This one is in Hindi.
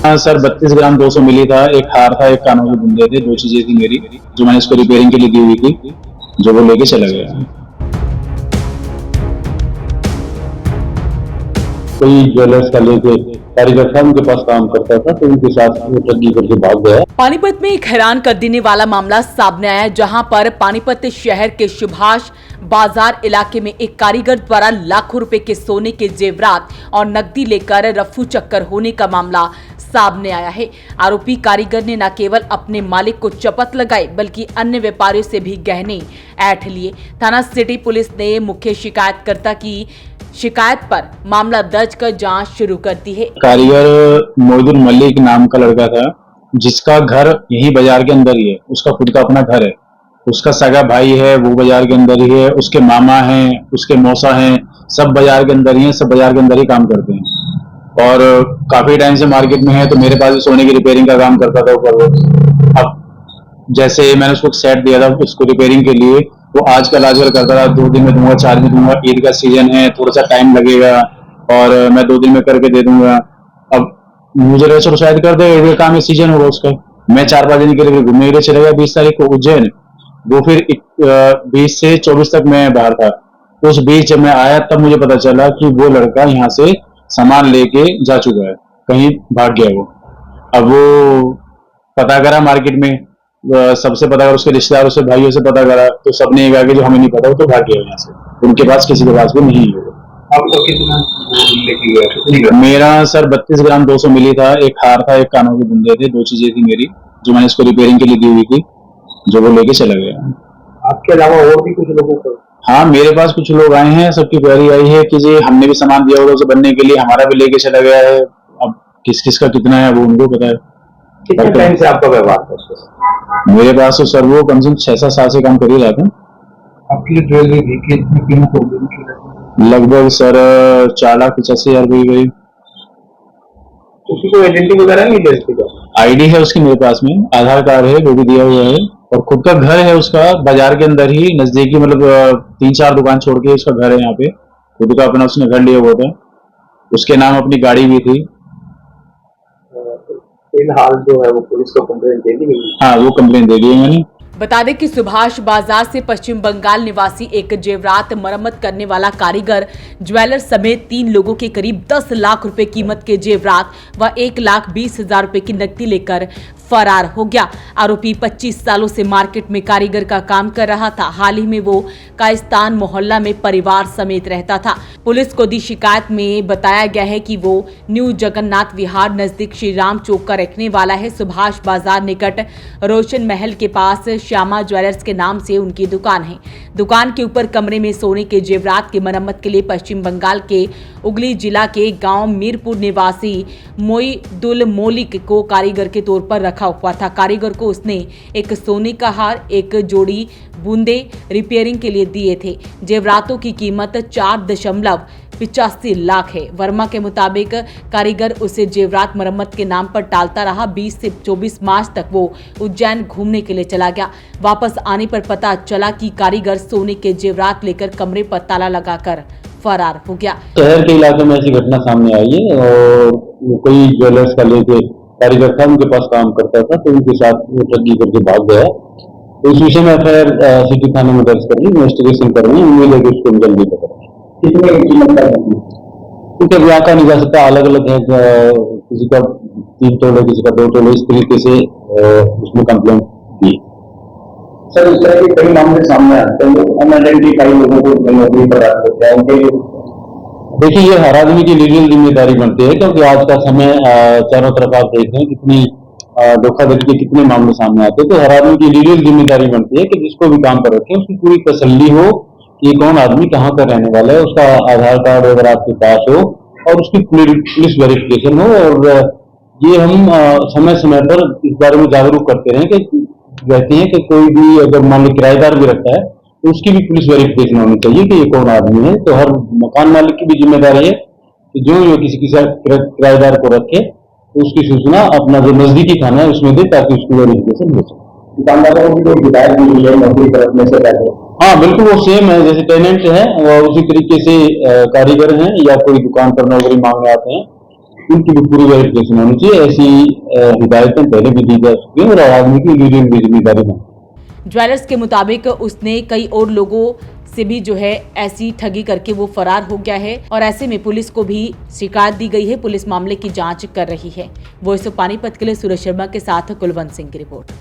हाँ सर, 32 ग्राम 200 मिली था। एक हार था, एक कानों के बुंदे थे, दो चीजें थी मेरी जो मैंने इसको रिपेयरिंग के लिए दी हुई थी, जो वो लेके चला गया। कोई ज्वेलर्स का लेके कारीगर था, उनके पास काम करता था, तो उनके साथ वो ठगी करके भाग गया। पानीपत में एक हैरान कर देने वाला मामला सामने आया, जहां पर पानीपत शहर के सुभाष बाजार इलाके में एक कारीगर द्वारा लाखों रुपए के सोने के जेवरात और नकदी लेकर रफू चक्कर होने का मामला सामने आया है। आरोपी कारीगर ने न केवल अपने मालिक को चपत लगाई बल्कि अन्य व्यापारियों से भी गहने ऐंठ लिए। थाना सिटी पुलिस ने मुख्य शिकायतकर्ता की शिकायत पर मामला दर्ज कर जांच शुरू कर दी है। कारीगर मोहिदुल मलिक नाम का लड़का था, जिसका घर यही बाजार के अंदर ही है। उसका खुद का अपना घर है, उसका सगा भाई है, वो बाजार के अंदर ही है, उसके मामा हैं, उसके मौसा हैं, सब बाजार के अंदर ही हैं, सब बाजार के अंदर ही काम करते हैं और काफी टाइम से मार्केट में है। तो मेरे पास भी सोने की रिपेयरिंग का काम करता था ऊपर। अब जैसे मैंने उसको सेट दिया था उसको रिपेयरिंग के लिए, वो आजकल करता था, 2 दिन में दूंगा, 4 दिन में दूंगा, ईद का सीजन है, थोड़ा सा टाइम लगेगा और मैं 2 दिन में करके दे दूंगा। अब मुझे लगा चलो शायद कर दे, ईद का काम है, सीजन होगा उसका। मैं 4-5 दिन के लिए घूमने के लिए चले गया 20 तारीख को उज्जैन। वो फिर 20 से 24 तक मैं बाहर था। उस बीच जब मैं आया तब मुझे पता चला कि वो लड़का यहाँ से सामान लेके जा चुका है, कहीं भाग गया वो। अब वो पता करा मार्केट में, सबसे पता करा, उसके रिश्तेदारों से, भाइयों से पता करा, तो सबने ये कहा कि जो हमें नहीं पता वो तो भाग गया यहाँ से, उनके पास किसी के पास भी नहीं है। आपको कितना लेके गया? कितनी ग्राम? मेरा सर 32 ग्राम 200 मिली था। एक हार था, एक कानों के बुंदे थे, दो चीजें थी मेरी जो मैंने इसको रिपेयरिंग के लिए दी हुई थी, जो वो लेके चला गया। आपके अलावा और भी कुछ लोगों को? हाँ, मेरे पास कुछ लोग आए हैं, सबकी क्वेरी आई है कि जी हमने भी सामान दिया होगा उसे बनने के लिए, हमारा भी लेके चला गया है। अब किस किस का कितना है वो उनको पता है। कितने टाइम से आपका व्यवहार था उसके साथ? मेरे पास तो सर वो कम से कम 6-7 साल से काम कर ही रहा था। आपकी ज्वेलरी थी कितनी कीमत होगी? लगभग सर 4,85,000 रुपये गई। उसकी कोई आइडेंटिटी वगैरह नहीं है? इसकी आईडी है उसकी मेरे पास में, आधार कार्ड है, वो भी दिया हुआ है, और खुद का घर है उसका बाजार के अंदर ही नजदीकी, मतलब 3-4 दुकान छोड़ के उसका घर है यहाँ पे। खुद का अपना उसने घर लिया हुआ था, उसके नाम अपनी गाड़ी भी थी। फिलहाल जो है वो पुलिस को कंप्लेंट दे दी गई? हाँ, वो कंप्लेन दे दी है मैंने। बता दें कि सुभाष बाजार से पश्चिम बंगाल निवासी एक जेवरात मरम्मत करने वाला कारीगर ज्वेलर समेत 3 लोगों के करीब 10 लाख रुपए कीमत के जेवरात व 1,20,000 रुपए की नकदी लेकर फरार हो गया। आरोपी 25 सालों से मार्केट में कारीगर का काम कर रहा था। हाल ही में वो कायस्तान मोहल्ला में परिवार समेत रहता था। पुलिस को दी शिकायत में बताया गया है कि वो न्यू जगन्नाथ विहार नजदीक श्री राम चौक का रखने वाला है। सुभाष बाजार निकट रोशन महल के पास श्यामा ज्वेलर्स के नाम से उनकी दुकान है। दुकान के ऊपर कमरे में सोने के जेवरात की मरम्मत के लिए पश्चिम बंगाल के उगली जिला के गांव मीरपुर निवासी मोईदुल मोलिक को कारीगर के तौर पर रखा हुआ था। कारीगर को उसने एक सोने का हार, एक जोड़ी बूंदे रिपेयरिंग के लिए दिए थे। जेवरातों की कीमत 4.85 लाख है। वर्मा के मुताबिक कारीगर उसे जेवरात मरम्मत के नाम पर टालता रहा। 20 से 24 मार्च तक वो उज्जैन घूमने के लिए चला गया। वापस आने पर पता चला कि कारीगर सोने के जेवरात लेकर कमरे पर ताला लगाकर फरार हो गया। शहर के इलाके में ऐसी घटना सामने आई है और कोई ज्वेलर्स का लेके कारीगर था, उनके पास काम करता था, तो उनके साथ वो ठगी करके भाग गया। तो इस विषय में FIR सिटी थाने में दर्ज कर ली, इन्वेस्टिगेशन कर रही है, उम्मीद है कि उसको जल्दी पकड़ा। कितने कीमत का? क्योंकि ब्याह का नहीं जा सकता, अलग अलग है, किसी का 3 तोले, किसी का 2 तोले, इस तरीके से उसने कंप्लेंट की। सर, इस तरह के कई मामले सामने आते हैं, अनआइडेंटिफाइड लोगों को नौकरी पर रखते हैं। देखिए, ये हर आदमी की लीगल जिम्मेदारी बनती है, क्योंकि आज का समय चारों तरफ आप देख रहे हैं कितनी धोखाधड़ी के कितने मामले सामने आते हैं। तो हर आदमी की लीगल जिम्मेदारी बनती है कि जिसको भी काम पर रखे उसकी पूरी तसल्ली हो कि कौन आदमी कहाँ का रहने वाला है, उसका आधार कार्ड अगर आपके पास हो और उसकी पुलिस वेरिफिकेशन हो। और ये हम समय समय पर इस बारे में जागरूक करते रहे कि कहते हैं कि कोई भी अगर मान लो किराएदार भी रखता है तो उसकी भी पुलिस वेरिफिकेशन होनी चाहिए कि ये कौन आदमी है। तो हर मकान मालिक की भी जिम्मेदारी है कि जो किसी किराएदार को रखे तो उसकी सूचना अपना जो नजदीकी थाना है उसमें दे, ताकि उसकी वेरिफिकेशन हो सके। दुकानदारों को भी कोई हिदायत दी गई है नौकरी पर रखने से पहले? हाँ, बिल्कुल, वो सेम है जैसे टेनेंट है और उसी तरीके से कारीगर हैं या कोई दुकान पर नौकरी मांगने आते हैं, उनकी भी पूरी वेरिफिकेशन होनी चाहिए। ऐसी हिदायतें पहले भी दी जा चुकी हैं और आदमी की लीडिंग भी जिम्मेदारी है। ज्वेलर्स के मुताबिक उसने कई और लोगों से भी जो है ऐसी ठगी करके वो फरार हो गया है और ऐसे में पुलिस को भी शिकायत दी गई है। पुलिस मामले की जांच कर रही है। वॉइस ऑफ पानीपत के लिए सूरज शर्मा के साथ कुलवंत सिंह की रिपोर्ट।